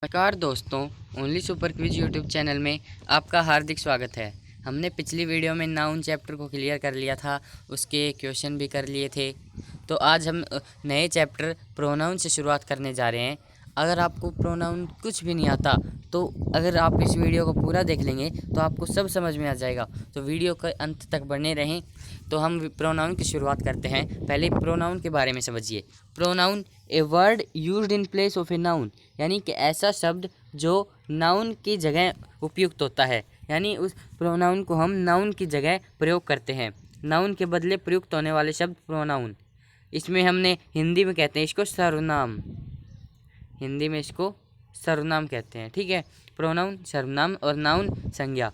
नमस्कार दोस्तों, only super quiz YouTube channel में आपका हार्दिक स्वागत है। हमने पिछली वीडियो में नाउन चैप्टर को क्लियर कर लिया था, उसके क्वेश्चन भी कर लिए थे। तो आज हम नए चैप्टर प्रोनाउन से शुरुआत करने जा रहे हैं। अगर आपको प्रोनाउन कुछ भी नहीं आता तो अगर आप इस वीडियो को पूरा देख लेंगे तो आपको सब समझ में आ जाएगा। तो वीडियो के अंत तक बने रहें। तो हम प्रोनाउन की शुरुआत करते हैं। पहले प्रोनाउन के बारे में समझिए। Pronoun a word used in place of a noun, यानी कि ऐसा शब्द जो नाउन की जगह उपयुक्त होता है, यानी उस प्रोनाउन को हम नाउन की जगह प्रयोग करते हैं। नाउन के बदले प्रयुक्त होने वाले शब्द प्रोनाउन। इसमें हमने हिंदी में कहते हैं इसको सर्वनाम, हिंदी में इसको सर्वनाम कहते हैं। ठीक है, प्रोनाउन सर्वनाम और नाउन संज्ञा।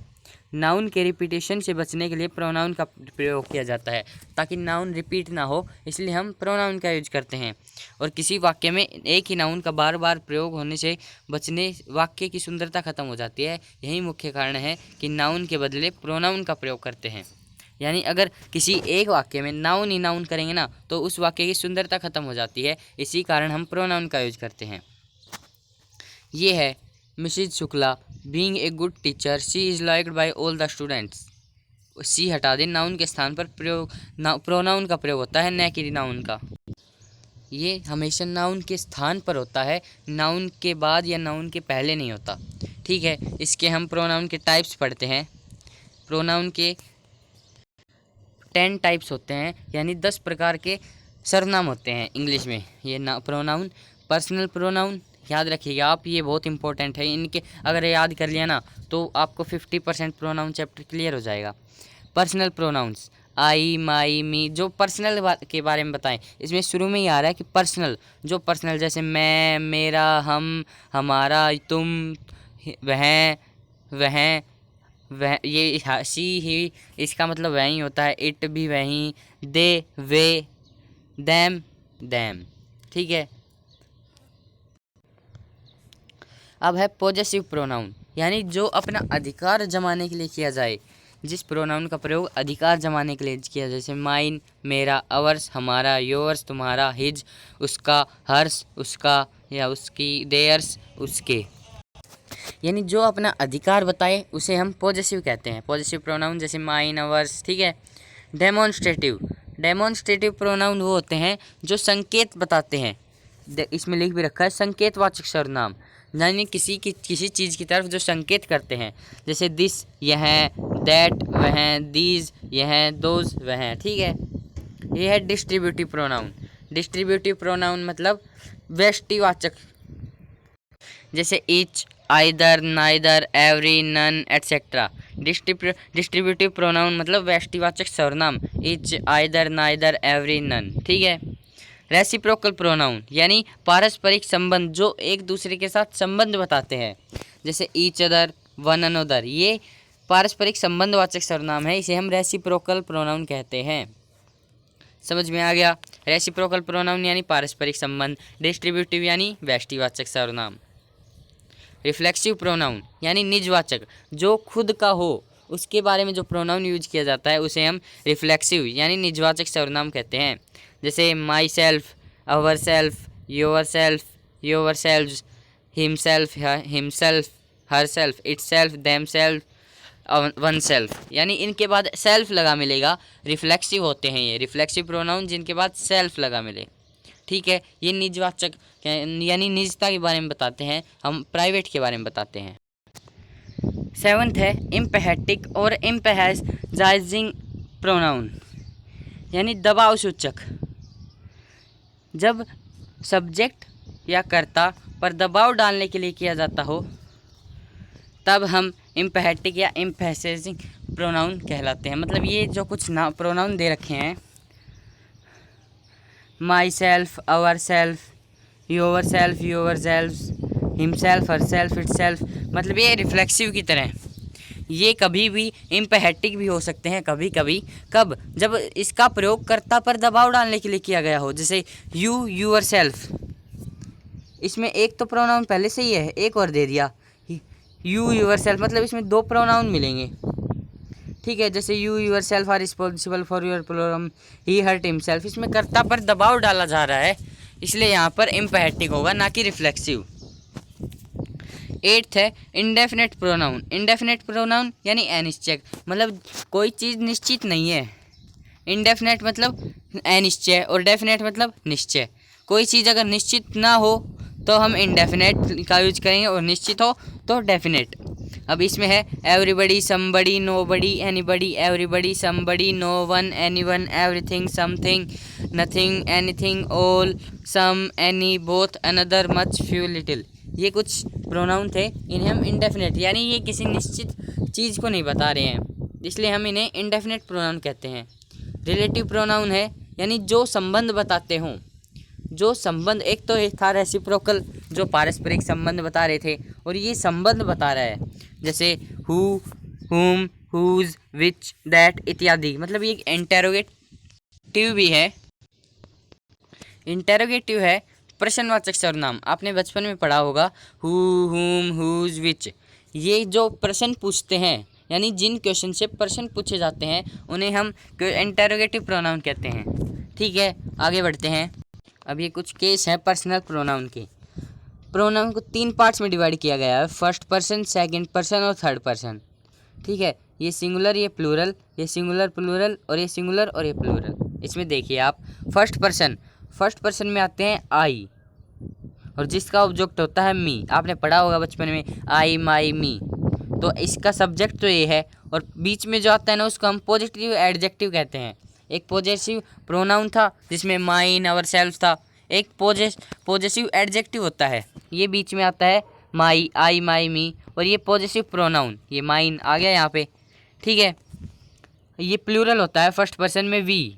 नाउन के रिपीटेशन से बचने के लिए प्रोनाउन का प्रयोग किया जाता है, ताकि नाउन रिपीट ना हो, इसलिए हम प्रोनाउन का यूज करते हैं। और किसी वाक्य में एक ही नाउन का बार बार प्रयोग होने से बचने वाक्य की सुंदरता खत्म हो जाती है। यही मुख्य कारण है कि नाउन के बदले प्रोनाउन का प्रयोग करते हैं। यानी अगर किसी एक वाक्य में नाउन ही नाउन करेंगे ना तो उस वाक्य की सुंदरता खत्म हो जाती है। इसी कारण हम प्रोनाउन का यूज करते हैं। ये है Mrs Shukla, being a good teacher she is liked by all the students. सी हटा दें, नाउन के स्थान पर प्रोनाउन का प्रयोग होता है, न कि नाउन का। ये हमेशा नाउन के स्थान पर होता है, नाउन के बाद या नाउन के पहले नहीं होता। ठीक है, इसके हम प्रोनाउन के टाइप्स पढ़ते हैं। प्रोनाउन के 10 टाइप्स होते हैं, यानी 10 प्रकार के सर्वनाम होते हैं इंग्लिश में। ये प्रोनाउन। पर्सनल प्रोनाउन याद रखिएगा आप, ये बहुत इंपॉर्टेंट है। इनके अगर याद कर लिया ना तो आपको 50% प्रोनाउन चैप्टर क्लियर हो जाएगा। पर्सनल प्रोनाउंस आई, माई, मी, जो पर्सनल के बारे में बताएं। इसमें शुरू में ही आ रहा है कि पर्सनल, जो पर्सनल, जैसे मैं, मेरा, हम, हमारा, तुम, वह, ये सी ही, इसका मतलब वही होता है। इट भी वही, दे, वे, दैम। ठीक है, अब है पॉजेसिव प्रोनाउन, यानी जो अपना अधिकार जमाने के लिए किया जाए। जिस प्रोनाउन का प्रयोग अधिकार जमाने के लिए किया जाए, जैसे माइन, मेरा, अवर्स, हमारा, योर्स, तुम्हारा, हिज, उसका, हर्स, उसका या उसकी, देयर्स, उसके। यानी जो अपना अधिकार बताए उसे हम पॉजेसिव कहते हैं। पॉजेसिव प्रोनाउन जैसे माइन, अवर्स। ठीक है, डेमोन्स्ट्रेटिव प्रोनाउन वो होते हैं जो संकेत बताते हैं। इसमें लिख भी रखा है संकेतवाचक सर्वनाम, यानी किसी चीज़ की तरफ जो संकेत करते हैं। जैसे दिस, यह, दैट, वह, दीज, यह, दोज, वह। ठीक है, यह है डिस्ट्रीब्यूटिव प्रोनाउन। डिस्ट्रीब्यूटिव प्रोनाउन मतलब व्यष्टिवाचक, जैसे each, either, neither, every, none, etcetera. Distributive pronoun मतलब व्यष्टिवाचक सर्वनाम, each, either, neither, every, none. ठीक है, रेसिप्रोकल प्रोनाउन यानी पारस्परिक संबंध जो एक दूसरे के साथ संबंध बताते हैं, जैसे ईच अदर, वन अनोदर। ये पारस्परिक संबंधवाचक सर्वनाम है, इसे हम रेसिप्रोकल प्रोनाउन कहते हैं। समझ में आ गया? रेसिप्रोकल प्रोनाउन यानी पारस्परिक संबंध, डिस्ट्रीब्यूटिव यानी व्यष्टिवाचक सर्वनाम। रिफ्लेक्सिव प्रोनाउन यानी निजवाचक, जो खुद का हो उसके बारे में जो प्रोनाउन यूज किया जाता है उसे हम रिफ्लेक्सिव यानी निजवाचक सर्वनाम कहते हैं। जैसे my self, our self, yourself, yourselves, himself, himself, herself, it self, them self, one self. यानी इनके बाद सेल्फ लगा मिलेगा, रिफ्लेक्सिव होते हैं ये रिफ्लेक्सिव प्रोनाउन जिनके बाद सेल्फ लगा मिले। ठीक है, ये निजवाचक यानी निजता के बारे में बताते हैं। हम प्राइवेट के बारे में बताते हैं। 7th है इम्पेहेटिक और इम्पेहाइजाइजिंग प्रोनाउन, यानी दबाव सूचक। जब सब्जेक्ट या कर्ता पर दबाव डालने के लिए किया जाता हो तब हम इम्पेहेटिक या इम्पेहाइजाइजिंग प्रोनाउन कहलाते हैं। मतलब ये जो कुछ प्रोनाउन दे रखे हैं, myself, ourself, yourself, yourselves, himself, herself, itself, मतलब ये रिफ्लेक्सिव की तरह। ये कभी भी इम्पेहेटिक भी हो सकते हैं कभी कभी, कब? जब इसका प्रयोग कर्ता पर दबाव डालने के लिए किया गया हो, जैसे यू, यूर सेल्फ। इसमें एक तो प्रोनाउन पहले से ही है, एक और दे दिया यू, यूर सेल्फ, मतलब इसमें 2 प्रोनाउन मिलेंगे। ठीक है, जैसे you, yourself are responsible for your problem, he hurt himself. इसमें कर्ता पर दबाव डाला जा रहा है, इसलिए यहाँ पर इम्पेहेटिक होगा, ना कि रिफ्लेक्सिव। एट्थ है इंडेफिनेट प्रोनाउन। इंडेफिनेट प्रोनाउन यानी अनिश्चय, मतलब कोई चीज़ निश्चित नहीं है। इंडेफिनेट मतलब अनिश्चय और डेफिनेट मतलब निश्चय। कोई चीज़ अगर निश्चित ना हो तो हम इंडेफिनेट का यूज करेंगे और निश्चित हो तो डेफिनेट। अब इसमें है everybody, somebody, nobody, anybody, everybody, somebody, no one, anyone, everything, something, nothing, anything, all, some, any, both, another, much, few, little. ये कुछ प्रोनाउन थे, इन्हें हम इंडेफिनेट यानी ये किसी निश्चित चीज़ को नहीं बता रहे हैं, इसलिए हम इन्हें इंडेफिनेट प्रोनाउन कहते हैं। रिलेटिव प्रोनाउन है यानी जो संबंध बताते हों, जो संबंध, एक तो एक था रेसिप्रोकल जो पारस्परिक संबंध बता रहे थे, और ये संबंध बता रहा है जैसे हु, हुम, हुज, विच, दैट इत्यादि। मतलब ये एक इंटेरोगेटिव भी है। इंटेरोगेटिव है प्रश्नवाचक सर्वनाम, आपने बचपन में पढ़ा होगा हु, हुम, हुज, विच। ये जो प्रश्न पूछते हैं यानी जिन क्वेश्चन से प्रश्न पूछे जाते हैं उन्हें हम इंटेरोगेटिव प्रोनाउन कहते हैं। ठीक है, आगे बढ़ते हैं। अब ये कुछ केस हैं पर्सनल प्रोनाउन के। प्रोनाउन को 3 पार्ट्स में डिवाइड किया गया है, फर्स्ट पर्सन, सेकंड पर्सन और थर्ड पर्सन। ठीक है, ये सिंगुलर, ये प्लूरल, ये सिंगुलर प्लूरल और ये सिंगुलर और ये प्लूरल। इसमें देखिए आप फर्स्ट पर्सन में आते हैं आई, और जिसका ऑब्जेक्ट होता है मी। आपने पढ़ा होगा बचपन में आई, माई, मी। तो इसका सब्जेक्ट तो ये है, और बीच में जो आता है ना उसको हम पॉजिटिव एडजेक्टिव कहते हैं। एक पॉजेसिव प्रोनाउन था जिसमें माइन, आवर सेल्फ था। एक पॉजेसिव एडजेक्टिव होता है, ये बीच में आता है माई, आई, माई, मी, और ये पॉजेसिव प्रोनाउन, ये माइन आ गया यहाँ पे। ठीक है, ये प्लूरल होता है फर्स्ट पर्सन में वी,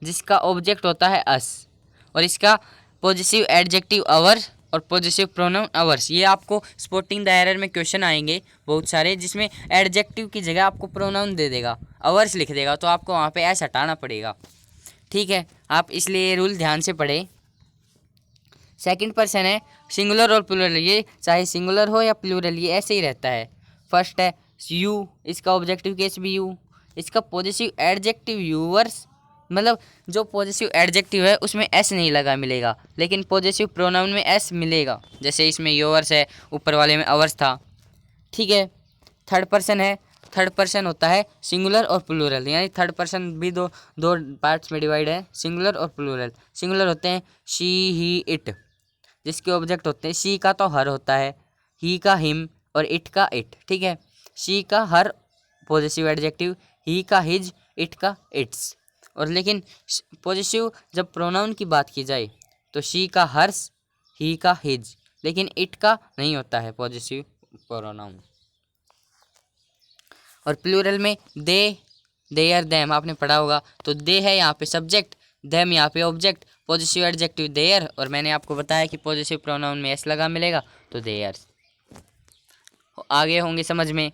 जिसका ऑब्जेक्ट होता है अस, और इसका पॉजेसिव एडजेक्टिव अवर और पॉजेसिव प्रोनाउन अवर्स। ये आपको स्पॉटिंग द एरर में क्वेश्चन आएंगे बहुत सारे, जिसमें एडजेक्टिव की जगह आपको प्रोनाउन दे देगा, अवर्स लिख देगा, तो आपको वहाँ पे एस हटाना पड़ेगा। ठीक है, आप इसलिए ये रूल ध्यान से पढ़ें। सेकंड पर्सन है सिंगुलर और प्लूरल, ये चाहे सिंगुलर हो या प्लूरल ये ऐसे ही रहता है। फर्स्ट है यू, इसका ऑब्जेक्टिव केस भी यू, इसका पॉजेसिव एडजेक्टिव यूवर्स, मतलब जो पॉजेसिव एडजेक्टिव है उसमें एस नहीं लगा मिलेगा, लेकिन पॉजेसिव प्रोनाउन में एस मिलेगा, जैसे इसमें योवर्स है, ऊपर वाले में अवर्स था। ठीक है, थर्ड पर्सन है, थर्ड पर्सन होता है सिंगुलर और प्लूरल, यानी थर्ड पर्सन भी दो पार्ट्स में डिवाइड है, सिंगुलर और प्लूरल। सिंगुलर होते हैं शी, ही, इट, जिसके ऑब्जेक्ट होते हैं शी का तो हर होता है, ही का हिम और इट का इट। ठीक है, शी का हर पॉजेसिव एडजेक्टिव, ही का हिज, इट का इट्स। और लेकिन पॉजेसिव जब प्रोनाउन की बात की जाए तो शी का हर्स, ही का हिज, लेकिन इट का नहीं होता है पॉजेसिव प्रोनाउन। और प्लूरल में दे, देयर, देम आपने पढ़ा होगा, तो दे है यहाँ पे सब्जेक्ट, देम यहाँ पे ऑब्जेक्ट, पॉजेसिव एडजेक्टिव देयर, और मैंने आपको बताया कि पॉजेसिव प्रोनाउन में एस लगा मिलेगा तो देयर। आगे होंगे समझ में।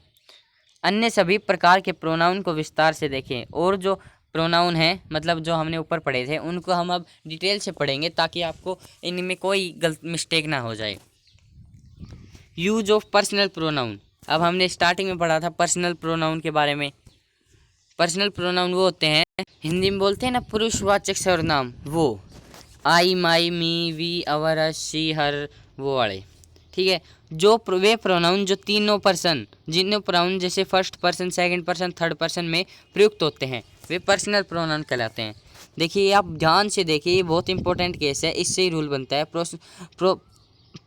अन्य सभी प्रकार के प्रोनाउन को विस्तार से देखें, और जो प्रोनाउन हैं मतलब जो हमने ऊपर पढ़े थे उनको हम अब डिटेल से पढ़ेंगे ताकि आपको इनमें कोई गलत मिस्टेक ना हो जाए। यूज ऑफ पर्सनल प्रोनाउन, अब हमने स्टार्टिंग में पढ़ा था पर्सनल प्रोनाउन के बारे में। पर्सनल प्रोनाउन वो होते हैं, हिंदी में बोलते हैं ना पुरुषवाचक सर्वनाम, वो आई, माई, मी, वी, अवर, अस, शी, हर, वो वाले। ठीक है, जो वे प्रोनाउन जो तीनों पर्सन, जिन प्रोनाउन जैसे first person, second person, third person में प्रयुक्त होते हैं वे पर्सनल प्रोनाउन कहलाते हैं। देखिए आप ध्यान से देखिए, ये बहुत इंपॉर्टेंट केस है, इससे ही रूल बनता है।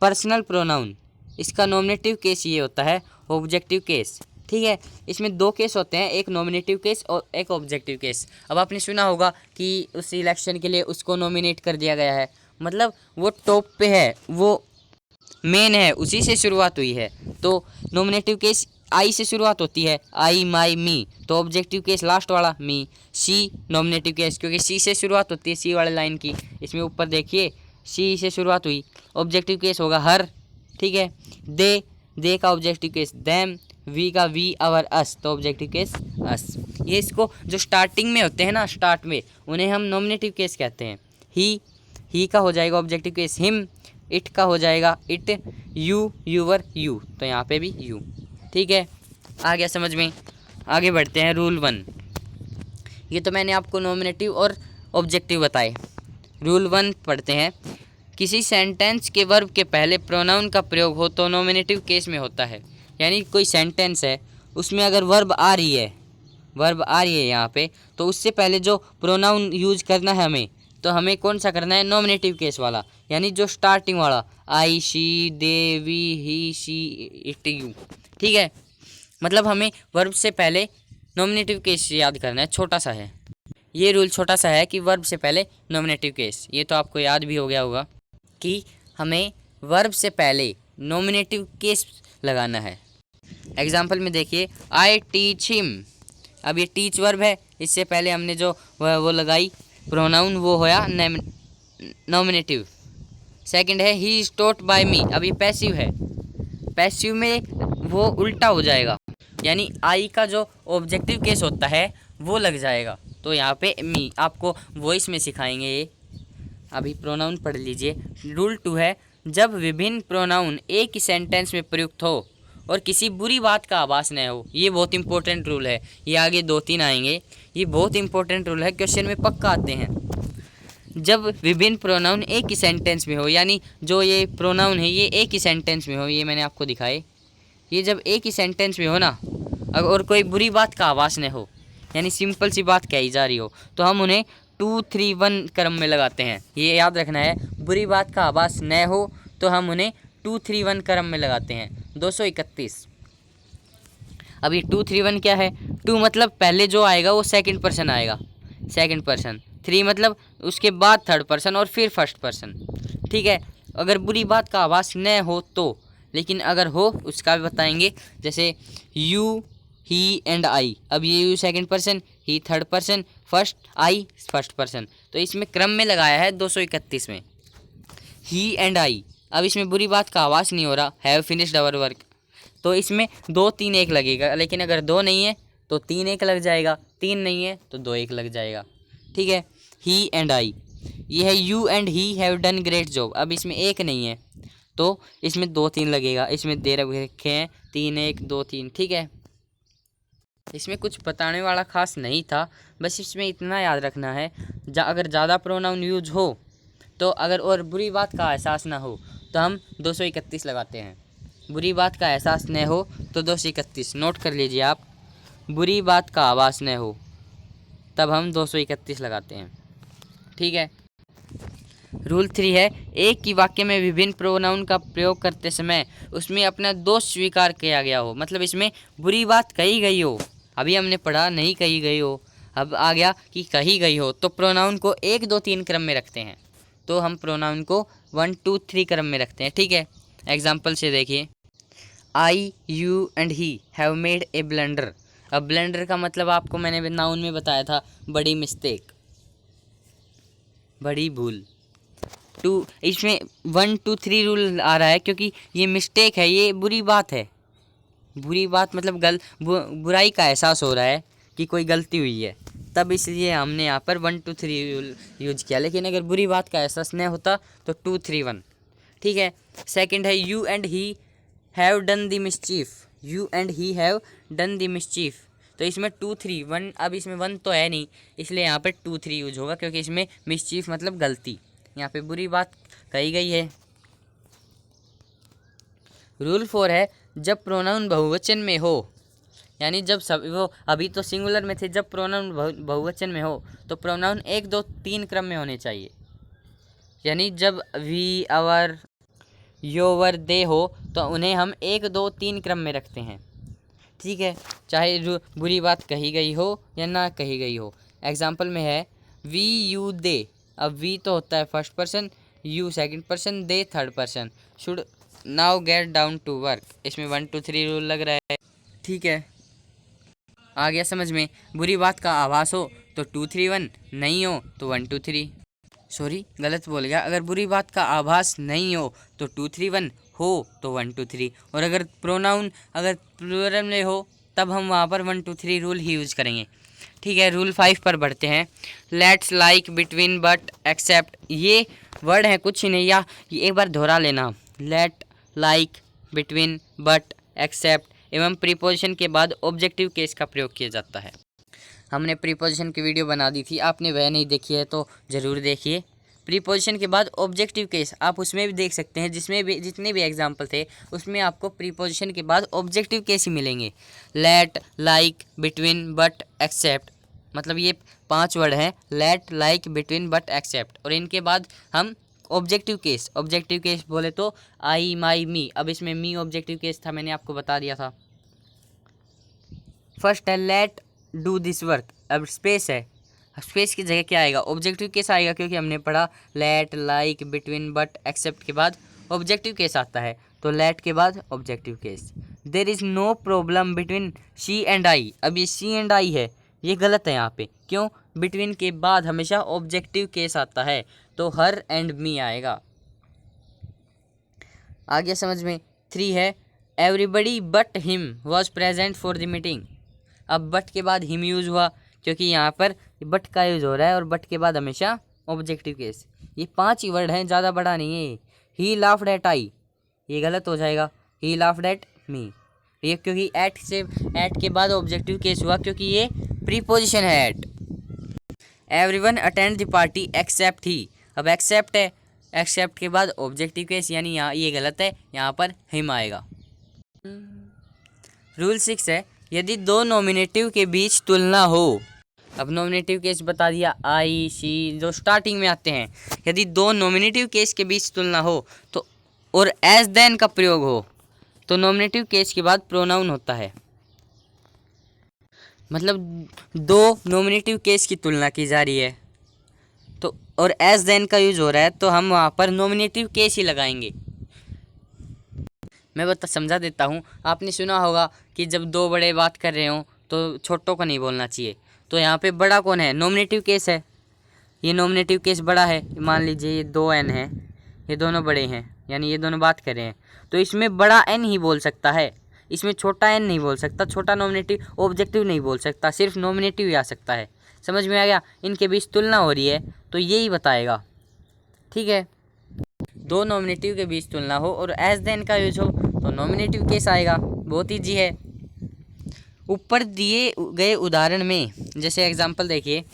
पर्सनल प्रोनाउन, इसका नॉमिनेटिव केस ये होता है ऑब्जेक्टिव केस। ठीक है, इसमें 2 केस होते हैं, एक नॉमिनेटिव केस और एक ऑब्जेक्टिव केस। अब आपने सुना होगा कि उस इलेक्शन के लिए उसको नॉमिनेट कर दिया गया है, मतलब वो टॉप पे है, वो मेन है, उसी से शुरुआत हुई है। तो नॉमिनेटिव केस आई से शुरुआत होती है, आई, माई, मी, तो ऑब्जेक्टिव केस लास्ट वाला मी। सी नॉमिनेटिव केस, क्योंकि सी से शुरुआत होती है, सी वाले लाइन की, इसमें ऊपर देखिए सी से शुरुआत हुई, ऑब्जेक्टिव केस होगा हर। ठीक है, दे का ऑब्जेक्टिव केस देम, वी का वी, अवर, अस, तो ऑब्जेक्टिव केस अस। ये इसको जो स्टार्टिंग में होते हैं ना, स्टार्ट में, उन्हें हम नॉमिनेटिव केस कहते हैं। ही का हो जाएगा ऑब्जेक्टिव केस हिम, इट का हो जाएगा इट, यू, यूवर, यू, तो यहाँ पे भी यू। ठीक है, आ गया समझ में। आगे बढ़ते हैं रूल 1। ये तो मैंने आपको नॉमिनेटिव और ऑब्जेक्टिव बताए। रूल 1 पढ़ते हैं। किसी सेंटेंस के वर्ब के पहले प्रोनाउन का प्रयोग हो तो नॉमिनेटिव केस में होता है। यानी कोई सेंटेंस है, उसमें अगर वर्ब आ रही है यहाँ पे, तो उससे पहले जो प्रोनाउन यूज करना है तो हमें कौन सा करना है? नॉमिनेटिव केस वाला, यानी जो स्टार्टिंग वाला, I, she, they, we, he, she, it, you. ठीक है, मतलब हमें वर्ब से पहले नॉमिनेटिव केस याद करना है, छोटा सा है ये रूल, छोटा सा है कि वर्ब से पहले नॉमिनेटिव केस। ये तो आपको याद भी हो गया होगा कि हमें वर्ब से पहले नॉमिनेटिव केस लगाना है। एग्जाम्पल में देखिए, आई टीच हिम। अब ये टीच वर्ब है, इससे पहले हमने जो वो लगाई प्रोनाउन, वो होया नॉमिनेटिव। सेकंड है ही इज टॉट बाय मी। अब ये पैसिव है, पैसिव में वो उल्टा हो जाएगा, यानी आई का जो ऑब्जेक्टिव केस होता है वो लग जाएगा। तो यहाँ पे मी आपको वॉइस में सिखाएंगे ये। अभी प्रोनाउन पढ़ लीजिए। रूल 2 है, जब विभिन्न प्रोनाउन एक ही सेंटेंस में प्रयुक्त हो और किसी बुरी बात का आभास न हो। ये बहुत इंपॉर्टेंट रूल है, ये आगे 2-3 आएंगे। ये बहुत इंपॉर्टेंट रूल है, क्वेश्चन में पक्का आते हैं। जब विभिन्न प्रोनाउन एक ही सेंटेंस में हो, यानी जो ये प्रोनाउन है ये एक ही सेंटेंस में हो, ये मैंने आपको दिखाए, ये जब एक ही सेंटेंस में हो ना, और कोई बुरी बात का आभास न हो, यानी सिंपल सी बात कही जा रही हो, तो हम उन्हें 2-3-1 क्रम में लगाते हैं। ये याद रखना है, बुरी बात का आभास न हो तो हम उन्हें 2-3-1 क्रम में लगाते हैं। 231। अब ये 2-3-1 क्या है? 2 मतलब पहले जो आएगा वो सेकंड पर्सन आएगा, सेकंड पर्सन। 3 मतलब उसके बाद थर्ड पर्सन और फिर फर्स्ट पर्सन। ठीक है, अगर बुरी बात का आभास न हो तो, लेकिन अगर हो उसका भी बताएंगे। जैसे यू, ही एंड आई। अब ये you second person, he third person, first, I first person. तो इसमें क्रम में लगाया है 231 में, ही एंड आई। अब इसमें बुरी बात का आवाज़ नहीं हो रहा, हैव फिनिश्ड आवर वर्क, तो इसमें 2-3-1 लगेगा। लेकिन अगर 2 नहीं है तो 3-1 लग जाएगा, 3 नहीं है तो 2-1 लग जाएगा। ठीक है, ही एंड आई। ये है you and he have done great job. अब इसमें 1 नहीं है तो इसमें 2-3 लगेगा। इसमें दे रखे हैं 3-1 2-3। ठीक है, इसमें कुछ बताने वाला खास नहीं था, बस इसमें इतना याद रखना है, अगर ज़्यादा प्रोनाउन यूज हो तो, अगर और बुरी बात का एहसास ना हो तो हम 231 लगाते हैं। बुरी बात का एहसास न हो तो 231 नोट कर लीजिए आप। बुरी बात का आवाज़ न हो तब हम 231 लगाते हैं। ठीक है, रूल 3 है, एक ही वाक्य में विभिन्न प्रोनाउन का प्रयोग करते समय उसमें अपना दोष स्वीकार किया गया हो। मतलब इसमें बुरी बात कही गई हो, अभी हमने पढ़ा नहीं कही गई हो, अब आ गया कि कही गई हो, तो प्रोनाउन को 1 2 3 क्रम में रखते हैं। तो हम प्रोनाउन को 1 2 3 क्रम में रखते हैं। ठीक है, एग्जाम्पल से देखिए, I, you and he have made a blunder. अब ब्लंडर का मतलब आपको मैंने नाउन में बताया था, बड़ी मिस्टेक, बड़ी भूल। इसमें 1 2 3 रूल आ रहा है क्योंकि ये मिस्टेक है, ये बुरी बात है। बुरी बात मतलब बुराई का एहसास हो रहा है कि कोई गलती हुई है, तब इसलिए हमने यहाँ पर 1 2 3 रूल यूज किया। लेकिन अगर बुरी बात का एहसास नहीं होता तो 2 3 1। ठीक है, सेकंड है, you and he have done the mischief. You and he have done the mischief, तो इसमें 2 3 1। अब इसमें 1 तो है नहीं, इसलिए यहाँ पे 2 3 यूज होगा, क्योंकि इसमें मिसचीफ मतलब गलती, यहाँ पे बुरी बात कही गई है। रूल 4 है, जब प्रोनाउन बहुवचन में हो, यानी जब सब वो अभी तो सिंगुलर में थे, जब प्रोनाउन बहुवचन में हो तो प्रोनाउन 1 2 3 क्रम में होने चाहिए। यानी जब वी, आवर, योवर, दे हो तो उन्हें हम 1 2 3 क्रम में रखते हैं। ठीक है, चाहे बुरी बात कही गई हो या ना कही गई हो। एग्जाम्पल में है वी, यू, दे। अब वी तो होता है first person, you second person, they third person. Should now get down to work. इसमें 1 2 3 रूल लग रहा है। ठीक है, आ गया समझ में। बुरी बात का आभास हो तो 2 3 1, नहीं हो तो 1 2 3। सॉरी, गलत बोल गया। अगर बुरी बात का आभास नहीं हो तो 2 3 1, हो तो 1 2 3। और अगर प्रोनाउन अगर प्लूरल में हो तब हम वहाँ पर 1 2 3 रूल ही यूज करेंगे। ठीक है, रूल 5 पर बढ़ते हैं। Let's, like, between, but, except. ये वर्ड है कुछ ही नहीं, या ये एक बार दोहरा लेना। Let, like, between, but, except एवं प्रीपोजिशन के बाद ऑब्जेक्टिव केस का प्रयोग किया जाता है। हमने प्रीपोजिशन की वीडियो बना दी थी, आपने वह नहीं देखी है तो ज़रूर देखिए। प्रीपोजिशन के बाद ऑब्जेक्टिव केस आप उसमें भी देख सकते हैं, जिसमें भी जितने भी एग्जाम्पल थे उसमें आपको प्रीपोजिशन के बाद ऑब्जेक्टिव केस ही मिलेंगे। Let, like, between, but, except, मतलब ये 5 वर्ड हैं, let, like, between, but, except, और इनके बाद हम ऑब्जेक्टिव केस बोले तो आई, माई, मी। अब इसमें मी ऑब्जेक्टिव केस था, मैंने आपको बता दिया था। फर्स्ट है लेट डू दिस वर्क, अब स्पेस है, स्पेस की जगह क्या आएगा, ऑब्जेक्टिव केस आएगा, क्योंकि हमने पढ़ा let, like, between, but, except के बाद ऑब्जेक्टिव केस आता है, तो लेट के बाद objective case. There is no problem between she and I, अब ये शी एंड आई है, ये गलत है यहाँ पे, क्यों, बिटवीन के बाद हमेशा ऑब्जेक्टिव केस आता है, तो हर एंड मी आएगा। आगे समझ में। 3 है everybody but him was present for the meeting, अब बट के बाद हिम यूज़ हुआ, क्योंकि यहाँ पर बट का यूज़ हो रहा है, और बट के बाद हमेशा ऑब्जेक्टिव केस। ये 5 ही वर्ड हैं, ज़्यादा बड़ा नहीं है। ही लाफ्ड एट आई, ये गलत हो जाएगा, ही लाफ्ड एट मी, ये क्योंकि एट के बाद ऑब्जेक्टिव केस हुआ, क्योंकि ये प्रीपोजिशन है at. Everyone attend the party except he, अब एक्सेप्ट है, एक्सेप्ट के बाद ऑब्जेक्टिव केस, यानी यहाँ ये गलत है, यहाँ पर हिम आएगा। रूल 6 है यदि 2 नॉमिनेटिव के बीच तुलना हो, अब नॉमिनेटिव केस बता दिया, आई, शी, जो स्टार्टिंग में आते हैं, यदि 2 नॉमिनेटिव केस के बीच तुलना हो तो और एज देन का प्रयोग हो, तो नॉमिनेटिव केस के बाद प्रोनाउन होता है। मतलब 2 नॉमिनेटिव केस की तुलना की जा रही है, तो और एज देन का यूज हो रहा है, तो हम वहाँ पर नॉमिनेटिव केस ही लगाएंगे। मैं समझा देता हूँ। आपने सुना होगा कि जब 2 बड़े बात कर रहे हों तो छोटों को नहीं बोलना चाहिए, तो यहाँ पे बड़ा कौन है, नॉमिनेटिव केस है, ये नॉमिनेटिव केस बड़ा है। मान लीजिए ये 2 एन है, ये दोनों बड़े हैं, यानी ये दोनों बात कर रहे हैं, तो इसमें बड़ा एन ही बोल सकता है, इसमें छोटा एन नहीं बोल सकता, छोटा नॉमिनेटिव ऑब्जेक्टिव नहीं बोल सकता, सिर्फ नॉमिनेटिव ही आ सकता है। समझ में आ गया। इनके बीच तुलना हो रही है तो यही बताएगा, ठीक है। 2 नॉमिनेटिव के बीच तुलना हो और एज देन का यूज हो तो नॉमिनेटिव केस आएगा, बहुत ईजी है। ऊपर दिए गए उदाहरण में जैसे एग्जांपल देखिए,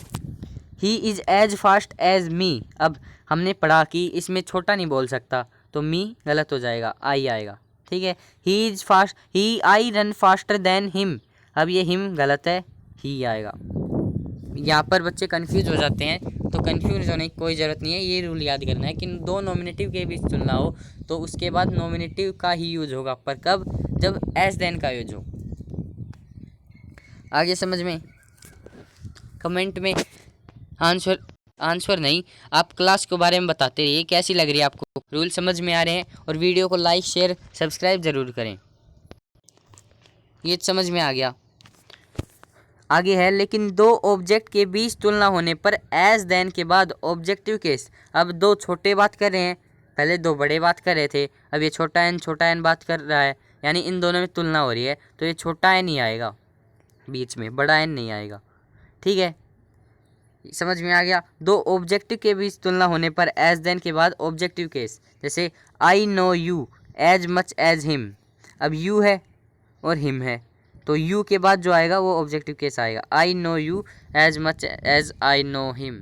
he is as fast as me, अब हमने पढ़ा कि इसमें छोटा नहीं बोल सकता, तो मी गलत हो जाएगा, आई आएगा, ठीक है। He is fast, he I run faster than him, अब ये हिम गलत है, ही आएगा। यहाँ पर बच्चे कंफ्यूज हो जाते हैं, तो कंफ्यूज होने की कोई ज़रूरत नहीं है, ये रूल याद करना है कि 2 नॉमिनेटिव के बीच तुलना हो तो उसके बाद नॉमिनेटिव का ही यूज होगा, पर कब, जब एज देन का यूज हो। आगे समझ में। कमेंट में आंसर नहीं, आप क्लास के बारे में बताते रहिए, कैसी लग रही है आपको, रूल समझ में आ रहे हैं, और वीडियो को लाइक, शेयर, सब्सक्राइब ज़रूर करें। ये समझ में आ गया। आगे है लेकिन 2 ऑब्जेक्ट के बीच तुलना होने पर एज देन के बाद ऑब्जेक्टिव केस। अब 2 छोटे बात कर रहे हैं, पहले 2 बड़े बात कर रहे थे, अब ये छोटा एन बात कर रहा है, यानी इन दोनों में तुलना हो रही है, तो ये छोटा एन ही आएगा बीच में, बड़ा एन नहीं आएगा, ठीक है। समझ में आ गया। 2 ऑब्जेक्टिव के बीच तुलना होने पर एज देन के बाद ऑब्जेक्टिव केस, जैसे I know you as much as him, अब यू है और हिम है, तो यू के बाद जो आएगा वो ऑब्जेक्टिव केस आएगा, I know you as much as I know him,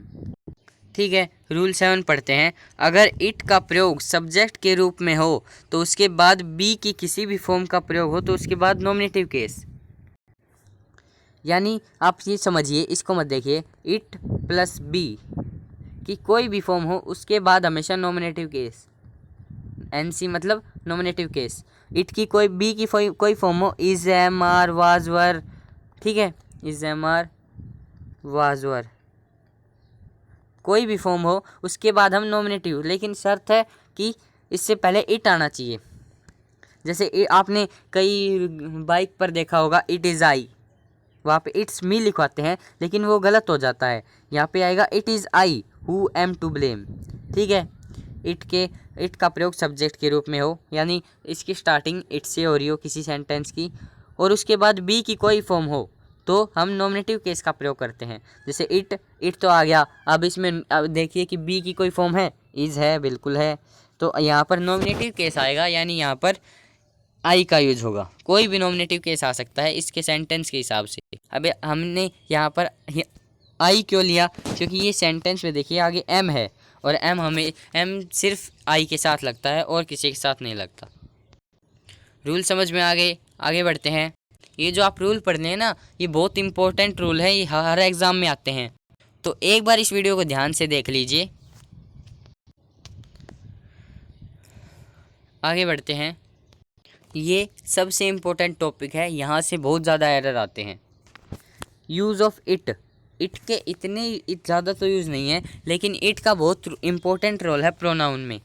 ठीक है। रूल 7 पढ़ते हैं। अगर इट का प्रयोग सब्जेक्ट के रूप में हो तो उसके बाद बी की किसी भी फॉर्म का प्रयोग हो तो उसके बाद नॉमिनेटिव केस, यानी आप ये समझिए, इसको मत देखिए, इट प्लस बी की कोई भी फॉर्म हो उसके बाद हमेशा नॉमिनेटिव केस, एनसी मतलब नॉमिनेटिव केस। इट की कोई बी की कोई फॉर्म हो, इज, एम, आर, वाज, वर, ठीक है, इज, एम, आर, वाज, वर, कोई भी फॉर्म हो उसके बाद हम नॉमिनेटिव, लेकिन शर्त है कि इससे पहले इट आना चाहिए। जैसे आपने कई बाइक पर देखा होगा इट इज़ आई, वहाँ पे इट्स मी लिखवाते हैं, लेकिन वो गलत हो जाता है, यहाँ पे आएगा it is I who am to blame, ठीक है। इट का प्रयोग सब्जेक्ट के रूप में हो, यानी इसकी स्टार्टिंग इट से हो रही हो किसी सेंटेंस की, और उसके बाद बी की कोई फॉर्म हो तो हम नॉमिनेटिव केस का प्रयोग करते हैं। जैसे इट तो आ गया, अब इसमें अब देखिए कि बी की कोई फॉर्म है, इज़ है, बिल्कुल है, तो यहाँ पर नॉमिनेटिव केस आएगा, यानी यहाँ पर आई का यूज होगा। कोई भी नॉमिनेटिव केस आ सकता है इसके सेंटेंस के हिसाब से। अब हमने यहाँ पर आई क्यों लिया, क्योंकि ये सेंटेंस में देखिए आगे एम है और एम सिर्फ आई के साथ लगता है और किसी के साथ नहीं लगता। रूल समझ में आ गए, आगे बढ़ते हैं। ये जो आप रूल पढ़ हैं ना, ये बहुत इंपॉर्टेंट रूल है, ये हर एग्ज़ाम में आते हैं, तो एक बार इस वीडियो को ध्यान से देख लीजिए। आगे बढ़ते हैं। ये सबसे इम्पोर्टेंट टॉपिक है, यहाँ से बहुत ज़्यादा एरर आते हैं। यूज़ ऑफ इट के इतने ज़्यादा तो यूज़ नहीं है, लेकिन इट का बहुत इम्पोर्टेंट रोल है प्रोनाउन में।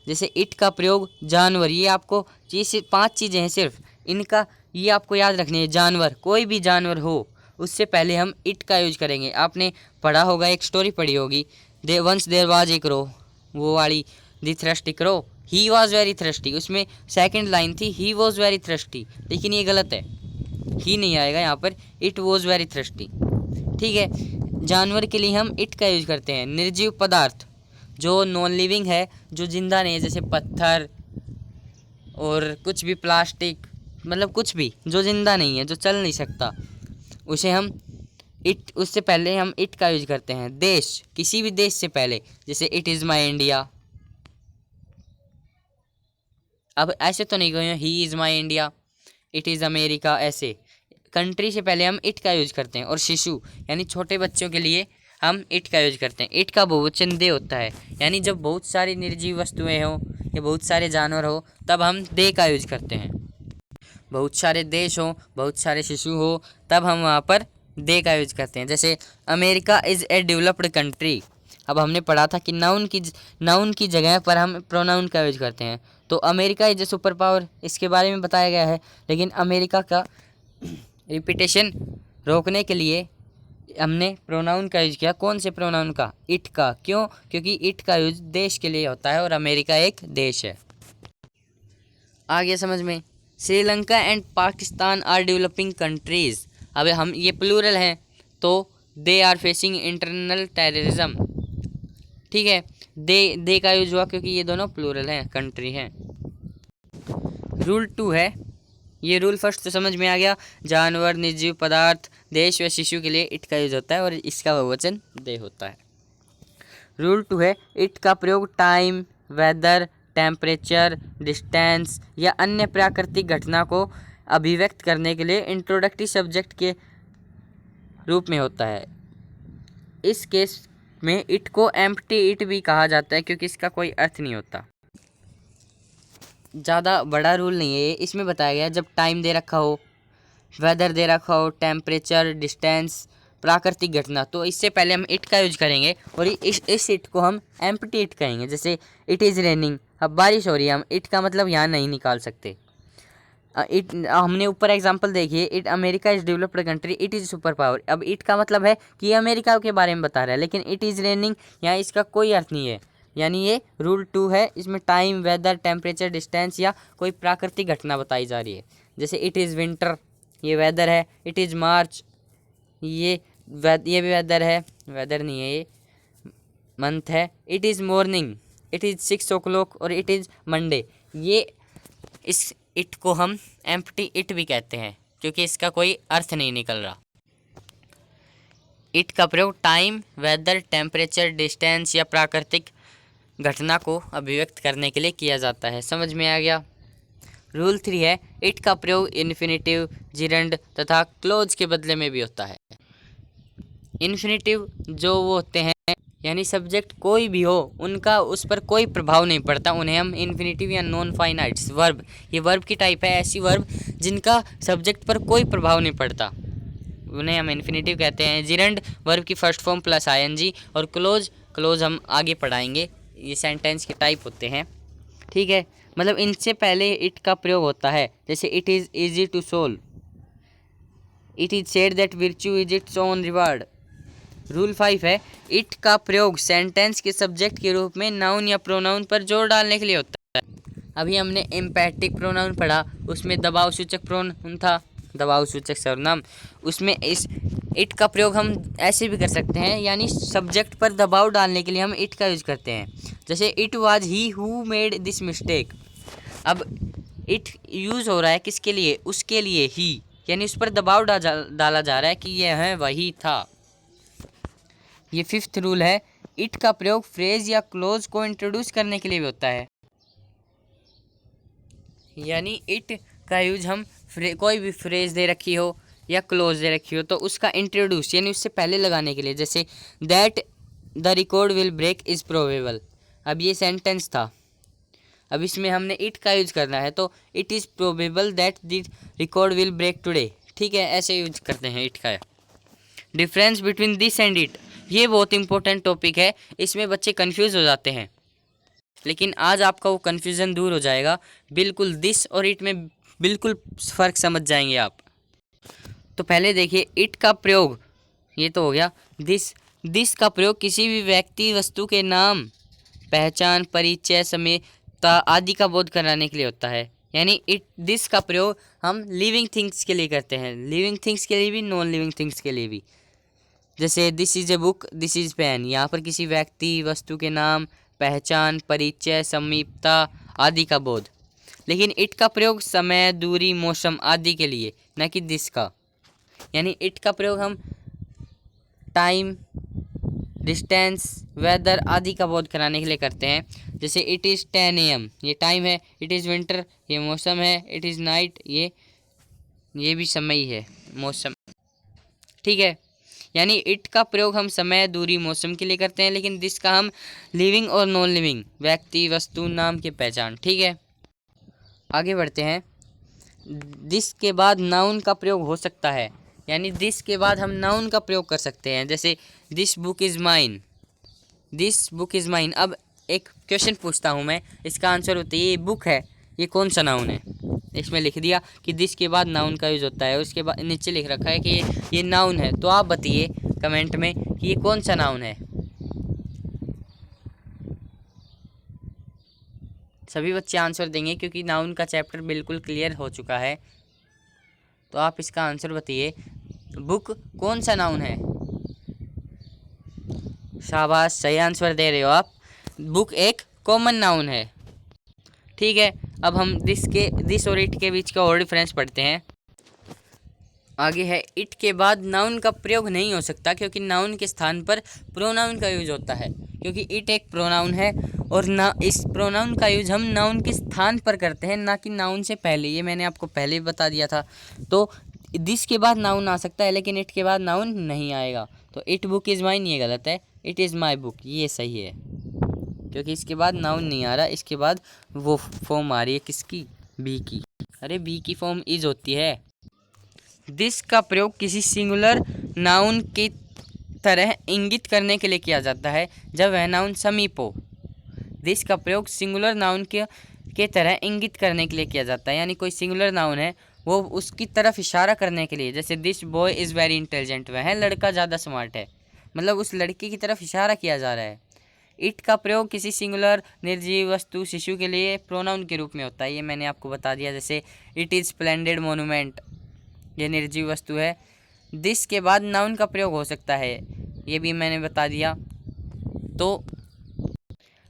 जैसे इट का प्रयोग जानवर, ये आपको चीज़ 5 चीज़ें हैं सिर्फ, इनका ये आपको याद रखनी है। जानवर, कोई भी जानवर हो, उससे पहले हम इट का यूज करेंगे। आपने पढ़ा होगा, एक स्टोरी पढ़ी होगी, once there was a crow, वो वाली, the thirsty crow, he was very thirsty. उसमें सेकंड लाइन थी ही वॉज वेरी थ्रस्टी, लेकिन ये गलत है, ही नहीं आएगा यहाँ पर, इट वॉज वेरी थ्रस्टी। ठीक है, जानवर के लिए हम इट का यूज करते हैं। निर्जीव पदार्थ, जो नॉन लिविंग है, जो जिंदा नहीं है, जैसे पत्थर और कुछ भी, प्लास्टिक, मतलब कुछ भी जो जिंदा नहीं है, जो चल नहीं सकता, उसे हम इट, उससे पहले हम इट का यूज करते हैं। देश, किसी भी देश से पहले, जैसे इट इज़ माई इंडिया। अब ऐसे तो नहीं कहें he is my India, it is America, ऐसे कंट्री से पहले हम इट का यूज करते हैं। और शिशु यानी छोटे बच्चों के लिए हम इट का यूज करते हैं। इट का बहुवचन दे होता है, यानी जब बहुत सारी निर्जीव वस्तुएं हो या बहुत सारे जानवर हो, तब हम दे का यूज करते हैं। बहुत सारे देश हो, बहुत सारे शिशु हो, तब हम वहाँ पर दे का यूज करते हैं। जैसे America is a developed country. अब हमने पढ़ा था कि नाउन की जगह पर हम प्रोनाउन का यूज करते हैं। तो America is a super power, इसके बारे में बताया गया है, लेकिन अमेरिका का रिपीटेशन रोकने के लिए हमने प्रोनाउन का यूज किया। कौन से प्रोनाउन का? इट का। क्यों? क्योंकि इट का यूज देश के लिए होता है और अमेरिका एक देश है। आ गया समझ में? Sri Lanka and Pakistan are developing countries. अब हम ये प्लूरल हैं, तो they are facing internal terrorism. ठीक है, दे का यूज हुआ क्योंकि ये दोनों प्लूरल हैं, कंट्री हैं। रूल 2 है, ये रूल फर्स्ट तो समझ में आ गया। जानवर, निर्जीव पदार्थ, देश व शिशु के लिए इट का यूज होता है और इसका बहुवचन दे होता है। रूल 2 है, इट का प्रयोग टाइम, वेदर, टेम्परेचर, डिस्टेंस या अन्य प्राकृतिक घटना को अभिव्यक्त करने के लिए इंट्रोडक्टरी सब्जेक्ट के रूप में होता है। इस केस में इट को एम्प्टी इट भी कहा जाता है क्योंकि इसका कोई अर्थ नहीं होता। ज़्यादा बड़ा रूल नहीं है ये, इसमें बताया गया जब टाइम दे रखा हो, वेदर दे रखा हो, टेम्परेचर, डिस्टेंस, प्राकृतिक घटना, तो इससे पहले हम इट का यूज करेंगे और इस इट को हम एम्प्टी इट कहेंगे। जैसे इट इज़ रेनिंग, अब बारिश हो रही है, हम इट का मतलब यहाँ नहीं निकाल सकते। इट, हमने ऊपर एग्जांपल देखिए, it America is developed country, it is super power. अब इट का मतलब है कि ये अमेरिका के बारे में बता रहा है, लेकिन इट इज़ रेनिंग यहाँ इसका कोई अर्थ नहीं है। यानी ये रूल 2 है, इसमें टाइम, वेदर, टेम्परेचर, डिस्टेंस या कोई प्राकृतिक घटना बताई जा रही है। जैसे इट इज़ विंटर, ये वेदर है। इट इज़ मार्च, ये भी वेदर है, वेदर नहीं है, ये मंथ है। It is morning, it is 6 o'clock और इट इज़ मंडे। ये इस इट को हम एम्प्टी इट भी कहते हैं क्योंकि इसका कोई अर्थ नहीं निकल रहा। इट का प्रयोग टाइम, वेदर, टेम्परेचर, डिस्टेंस या प्राकृतिक घटना को अभिव्यक्त करने के लिए किया जाता है। समझ में आ गया? रूल 3 है, इट का प्रयोग इन्फिनेटिव, जिरंड तथा क्लोज के बदले में भी होता है। इन्फिनेटिव जो वो होते हैं, यानी सब्जेक्ट कोई भी हो, उनका उस पर कोई प्रभाव नहीं पड़ता, उन्हें हम इन्फिनेटिव या नॉन फाइनाइट्स वर्ब, ये वर्ब की टाइप है, ऐसी वर्ब जिनका सब्जेक्ट पर कोई प्रभाव नहीं पड़ता, उन्हें हम इन्फिनेटिव कहते हैं। जिरंड वर्ब की फर्स्ट फॉर्म प्लस आईएनजी, और क्लोज हम आगे पढ़ाएंगे, ये सेंटेंस के टाइप होते हैं। ठीक है, मतलब इनसे पहले इट का प्रयोग होता है। जैसे it is easy to solve, it is said that virtue is its own reward. Rule 5 है, इट का प्रयोग सेंटेंस के सब्जेक्ट के रूप में नाउन या प्रोनाउन पर जोर डालने के लिए होता है। अभी हमने एम्पैटिक प्रोनाउन पढ़ा, उसमें दबाव सूचक प्रोनाउन था, दबाव सूचक सर्वनाम, उसमें इस इट का प्रयोग हम ऐसे भी कर सकते हैं, यानी सब्जेक्ट पर दबाव डालने के लिए हम इट का यूज करते हैं। जैसे it was he who made this mistake. अब इट यूज़ हो रहा है किसके लिए? उसके लिए, ही, यानी उस पर दबाव डाला जा रहा है कि यह है वही था। ये 5th रूल है, इट का प्रयोग फ्रेज या क्लोज को इंट्रोड्यूस करने के लिए भी होता है। यानी इट का यूज हम कोई भी फ्रेज दे रखी हो या क्लोज दे रखी हो तो उसका इंट्रोड्यूस यानी उससे पहले लगाने के लिए, जैसे that the record will break is probable. अब ये सेंटेंस था, अब इसमें हमने इट का यूज करना है तो it is probable that the record will break today. ठीक है, ऐसे यूज करते हैं इट का। Difference between this and it, ये बहुत इंपॉर्टेंट टॉपिक है, इसमें बच्चे कंफ्यूज हो जाते हैं, लेकिन आज आपका वो कन्फ्यूज़न दूर हो जाएगा। बिल्कुल दिस और इट में बिल्कुल फ़र्क समझ जाएंगे आप। तो पहले देखिए इट का प्रयोग, ये तो हो गया। दिस का प्रयोग किसी भी व्यक्ति वस्तु के नाम, पहचान, परिचय, समेतता आदि का बोध कराने के लिए होता है। यानी दिस का प्रयोग हम लिविंग थिंग्स के लिए करते हैं, लिविंग थिंग्स के लिए भी, नॉन लिविंग थिंग्स के लिए भी। जैसे this is a book, this is pen, यहाँ पर किसी व्यक्ति वस्तु के नाम, पहचान, परिचय, समीपता आदि का बोध। लेकिन इट का प्रयोग समय, दूरी, मौसम आदि के लिए, न कि दिस का। यानी इट का प्रयोग हम टाइम, डिस्टेंस, वेदर आदि का बोध कराने के लिए करते हैं। जैसे इट इज़ 10 AM, ये टाइम है। इट इज़ विंटर, ये मौसम है। इट इज़ नाइट, ये भी समय ही है, मौसम। ठीक है, यानी इट का प्रयोग हम समय, दूरी, मौसम के लिए करते हैं, लेकिन दिस का हम लिविंग और नॉन लिविंग, व्यक्ति, वस्तु, नाम की पहचान। ठीक है, आगे बढ़ते हैं। दिस के बाद नाउन का प्रयोग हो सकता है, यानी दिस के बाद हम नाउन का प्रयोग कर सकते हैं। जैसे this book is mine, this book is mine. अब एक क्वेश्चन पूछता हूँ मैं, इसका आंसर बताइए। ये बुक है, ये कौन सा नाउन है? इसमें लिख दिया कि दिस के बाद नाउन का यूज़ होता है, उसके बाद नीचे लिख रखा है कि ये नाउन है। तो आप बताइए कमेंट में कि ये कौन सा नाउन है। सभी बच्चे आंसर देंगे क्योंकि नाउन का चैप्टर बिल्कुल क्लियर हो चुका है। तो आप इसका आंसर बताइए, बुक कौन सा नाउन है? शाबाश, सही आंसर दे रहे हो आप। बुक एक कॉमन नाउन है। ठीक है, अब हम दिस और इट के बीच का और डिफरेंस पढ़ते हैं। आगे है, इट के बाद नाउन का प्रयोग नहीं हो सकता क्योंकि नाउन के स्थान पर प्रोनाउन का यूज होता है। क्योंकि इट एक प्रोनाउन है और ना इस प्रोनाउन का यूज हम नाउन के स्थान पर करते हैं, ना कि नाउन से पहले। ये मैंने आपको पहले ही बता दिया था। तो दिस के बाद नाउन आ सकता है लेकिन इट के बाद नाउन नहीं आएगा। तो इट बुक इज़ माइन, ये गलत है। इट इज़ माई बुक, ये सही है, क्योंकि इसके बाद नाउन नहीं आ रहा। इसके बाद वो फॉर्म आ रही है किसकी? बी की। अरे बी की फॉर्म इज होती है। दिस का प्रयोग किसी सिंगुलर नाउन की तरह इंगित करने के लिए किया जाता है जब वह नाउन समीप हो। दिस का प्रयोग सिंगुलर नाउन के तरह इंगित करने के लिए किया जाता है, यानी कोई सिंगुलर नाउन है वो उसकी तरफ इशारा करने के लिए। जैसे this boy is very intelligent, वह लड़का ज़्यादा स्मार्ट है, मतलब उस लड़के की तरफ इशारा किया जा रहा है। इट का प्रयोग किसी सिंगुलर निर्जीव वस्तु, शिशु के लिए प्रोनाउन के रूप में होता है, ये मैंने आपको बता दिया। जैसे इट इज़ स्प्लेंडेड मोनूमेंट, ये निर्जीव वस्तु है। दिस के बाद नाउन का प्रयोग हो सकता है, ये भी मैंने बता दिया। तो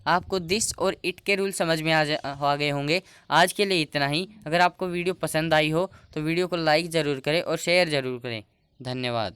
आपको दिस और इट के रूल समझ में आ गए होंगे। आज के लिए इतना ही। अगर आपको वीडियो पसंद आई हो तो वीडियो को लाइक ज़रूर करें और शेयर ज़रूर करें। धन्यवाद।